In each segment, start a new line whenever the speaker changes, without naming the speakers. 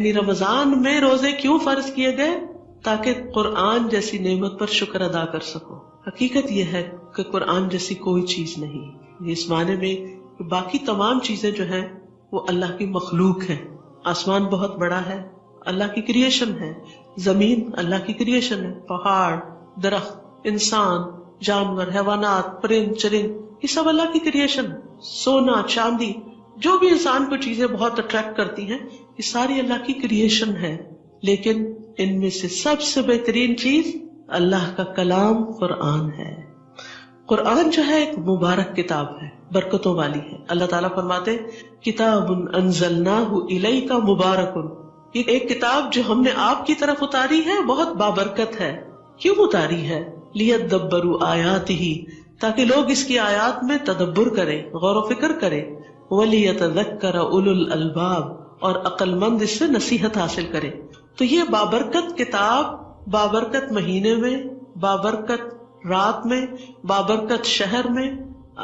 یعنی رمضان میں روزے کیوں فرض کیے گئے؟ تاکہ قرآن جیسی نعمت پر شکر ادا کر سکو. حقیقت یہ ہے کہ قرآن جیسی کوئی چیز نہیں اس معنی میں کہ باقی تمام چیزیں جو ہیں وہ اللہ کی مخلوق ہیں. آسمان بہت بڑا ہے، اللہ کی کریشن ہے. زمین اللہ کی کریشن ہے. پہاڑ، درخت، انسان، جانور، حیوانات، پرند چرند، یہ سب اللہ کی کریشن ہے. سونا، چاندی، جو بھی انسان کو چیزیں بہت اٹریکٹ کرتی ہیں، یہ ساری اللہ کی کریشن ہے. لیکن ان میں سے سب سے بہترین چیز اللہ کا کلام قرآن ہے. قرآن جو ہے ایک مبارک کتاب ہے، برکتوں والی ہے. اللہ تعالیٰ فرماتے کتاب انزلناہ الیک مبارک، یہ ایک کتاب جو ہم نے آپ کی طرف اتاری ہے بہت بابرکت ہے. کیوں اتاری ہے؟ لیدبروا آیاتہ، تاکہ لوگ اس کی آیات میں تدبر کریں، غور و فکر کریں. ولیتذکر اولو الالباب، اور عقل مند اس سے نصیحت حاصل کرے. تو یہ بابرکت کتاب بابرکت مہینے میں، بابرکت رات میں، بابرکت شہر میں،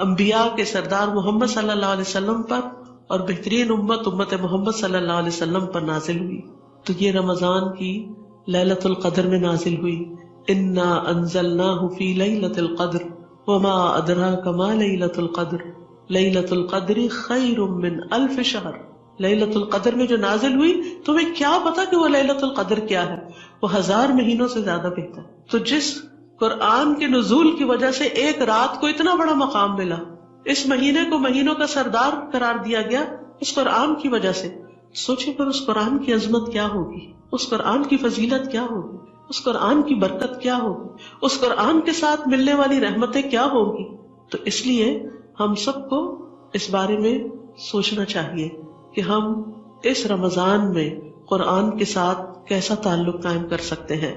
انبیاء کے سردار محمد صلی اللہ علیہ وسلم پر اور بہترین امت محمد صلی اللہ علیہ وسلم پر نازل ہوئی. تو یہ رمضان کی لیلۃ القدر میں نازل ہوئی. انا انزلناہ فی لیلۃ القدر وما ادراک ما لیلۃ القدر لیلۃ القدر خیر من الف شہر. لیلۃ القدر میں جو نازل ہوئی، تمہیں کیا پتا کہ وہ لیلۃ القدر کیا ہے؟ وہ 1000 مہینوں سے زیادہ بہتر. تو جس قرآن کے نزول کی وجہ سے ایک رات کو اتنا بڑا مقام ملا، اس مہینے کو مہینوں کا سردار قرار دیا گیا اس قرآن کی وجہ سے. سوچیں پھر اس قرآن کی عظمت کیا ہوگی، اس قرآن کی فضیلت کیا ہوگی، اس قرآن کی برکت کیا ہوگی، اس قرآن کے ساتھ ملنے والی رحمتیں کیا ہوگی. تو اس لیے ہم سب کو اس بارے میں سوچنا چاہیے کہ ہم اس رمضان میں قرآن کے ساتھ کیسا تعلق قائم کر سکتے ہیں.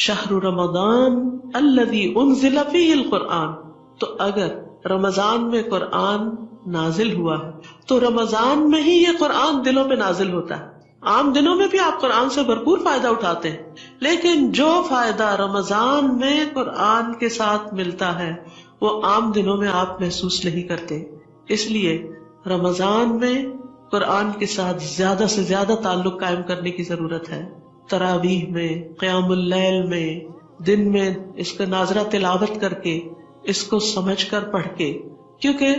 شہر رمضان الذی انزل فیہ القرآن. تو اگر رمضان میں قرآن نازل ہوا ہے تو رمضان میں ہی یہ قرآن دلوں پہ نازل ہوتا ہے. عام دنوں میں بھی آپ قرآن سے بھرپور فائدہ اٹھاتے ہیں، لیکن جو فائدہ رمضان میں قرآن کے ساتھ ملتا ہے وہ عام دنوں میں آپ محسوس نہیں کرتے. اس لیے رمضان میں قرآن کے ساتھ زیادہ سے زیادہ تعلق قائم کرنے کی ضرورت ہے. تراویح میں، قیام اللیل میں، دن میں اس کا ناظرہ تلاوت کر کے، اس کو سمجھ کر پڑھ کے، کیونکہ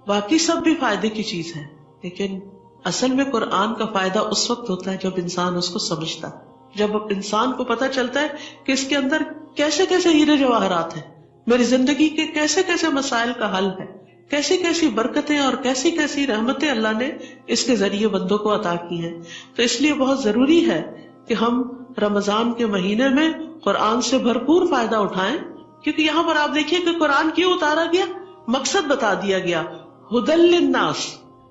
باقی سب بھی فائدے کی چیز ہے، لیکن اصل میں قرآن کا فائدہ اس وقت ہوتا ہے جب انسان اس کو سمجھتا ہے، جب انسان کو پتہ چلتا ہے کہ اس کے اندر کیسے کیسے ہیرے جواہرات ہیں، میری زندگی کے کیسے کیسے مسائل کا حل ہے، کیسی کیسی برکتیں اور کیسی کیسی رحمتیں اللہ نے اس کے ذریعے بندوں کو عطا کی ہیں. تو اس لیے بہت ضروری ہے کہ ہم رمضان کے مہینے میں قرآن سے بھرپور فائدہ اٹھائیں، کیونکہ یہاں پر آپ دیکھیے کہ قرآن کیوں اتارا گیا، مقصد بتا دیا گیا. ہدی للناس،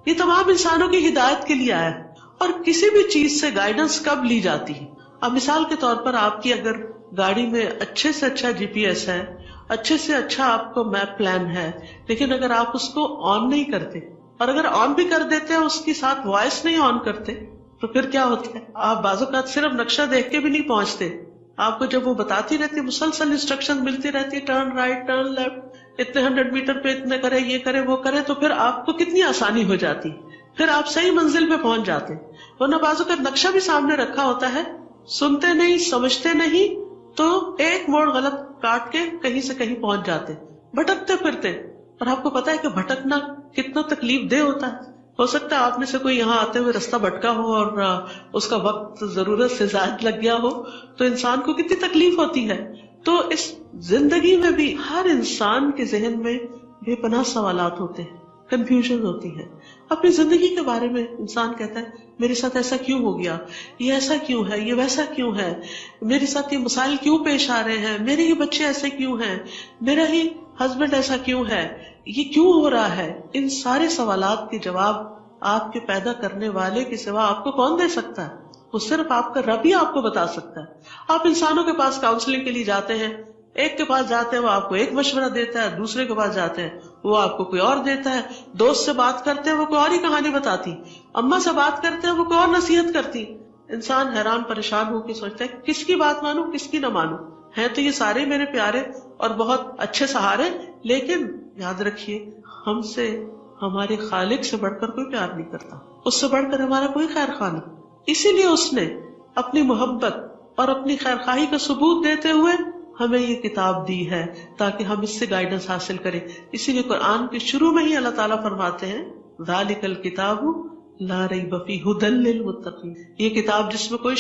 یہ تمام انسانوں کی ہدایت کے لیے آیا ہے. اور کسی بھی چیز سے گائیڈنس کب لی جاتی ہے؟ اب مثال کے طور پر آپ کی اگر گاڑی میں اچھے سے اچھا GPS ہے، اچھے سے اچھا آپ کو میپ پلان ہے، لیکن اگر آپ اس کو آن نہیں کرتے، اور اگر آن بھی کر دیتے ہیں اس کے ساتھ وائس نہیں آن کرتے، تو پھر کیا ہوتا ہے؟ آپ بعض اوقات صرف نقشہ دیکھ کے بھی نہیں پہنچتے. آپ کو جب وہ بتاتی رہتی ہے، مسلسل انسٹرکشن ملتی رہتی ہے، ٹرن رائٹ، ٹرن لیفٹ، اتنے 100 میٹر پہ اتنے کرے، یہ کرے، وہ کرے، تو پھر آپ کو کتنی آسانی ہو جاتی، پھر آپ صحیح منزل پہ پہنچ جاتے. ورنہ بعض اوقات نقشہ بھی سامنے رکھا ہوتا ہے، سنتے نہیں، سمجھتے نہیں، تو ایک موڑ غلط کاٹ کے کہیں سے کہیں پہنچ جاتے، بھٹکتے پھرتے. اور آپ کو پتا ہے کہ بھٹکنا کتنا تکلیف دہ ہوتا ہے. ہو سکتا ہے آپ میں سے کوئی یہاں آتے ہوئے رستہ بھٹکا ہو اور اس کا وقت ضرورت سے زائد لگ گیا ہو، تو انسان کو کتنی تکلیف ہوتی ہے. تو اس زندگی میں بھی ہر انسان کے ذہن میں بے پناہ سوالات ہوتے ہیں، کنفیوژن ہوتی ہے. اپنی زندگی کے بارے میں انسان کہتا ہے میرے ساتھ ایسا کیوں ہو گیا، یہ ایسا کیوں ہے، یہ ویسا کیوں ہے، میرے ساتھ یہ مسائل کیوں پیش آ رہے ہیں، میرے ہی بچے ایسے کیوں ہیں، میرا ہی ہسبینڈ ایسا کیوں ہے، یہ کیوں ہو رہا ہے. ان سارے سوالات کے جواب آپ کے پیدا کرنے والے کے سوا آپ کو کون دے سکتا ہے؟ وہ صرف آپ کا رب ہی آپ کو بتا سکتا ہے. آپ انسانوں کے پاس کاؤنسلنگ کے لیے جاتے ہیں، ایک کے پاس جاتے ہیں وہ آپ کو ایک مشورہ دیتا ہے، دوسرے کے پاس جاتے ہیں وہ آپ کو کوئی اور دیتا ہے، دوست سے بات کرتے ہیں وہ کوئی اور ہی کہانی بتاتی، اماں سے بات کرتے ہیں وہ کوئی اور نصیحت کرتی. انسان حیران پریشان ہو کے سوچتا ہے کس کی بات مانوں کس کی نہ مانوں. ہیں تو یہ سارے میرے پیارے اور بہت اچھے سہارے، لیکن یاد رکھیے ہم سے ہمارے خالق سے بڑھ کر کوئی پیار نہیں کرتا، اس سے بڑھ کر ہمارا کوئی خیر خواہ نہیں. اسی لیے اس نے اپنی محبت اور اپنی خیرخواہی کا ثبوت دیتے ہوئے ہمیں یہ کتاب دی ہے تاکہ ہم اس سے گائیڈنس حاصل کریں. اسی لیے قرآن کے شروع میں ہی اللہ تعالیٰ فرماتے ہیں ذالک الکتاب لا ریب فیہ ھدی للمتقین، یہ کتاب جس میں کوئی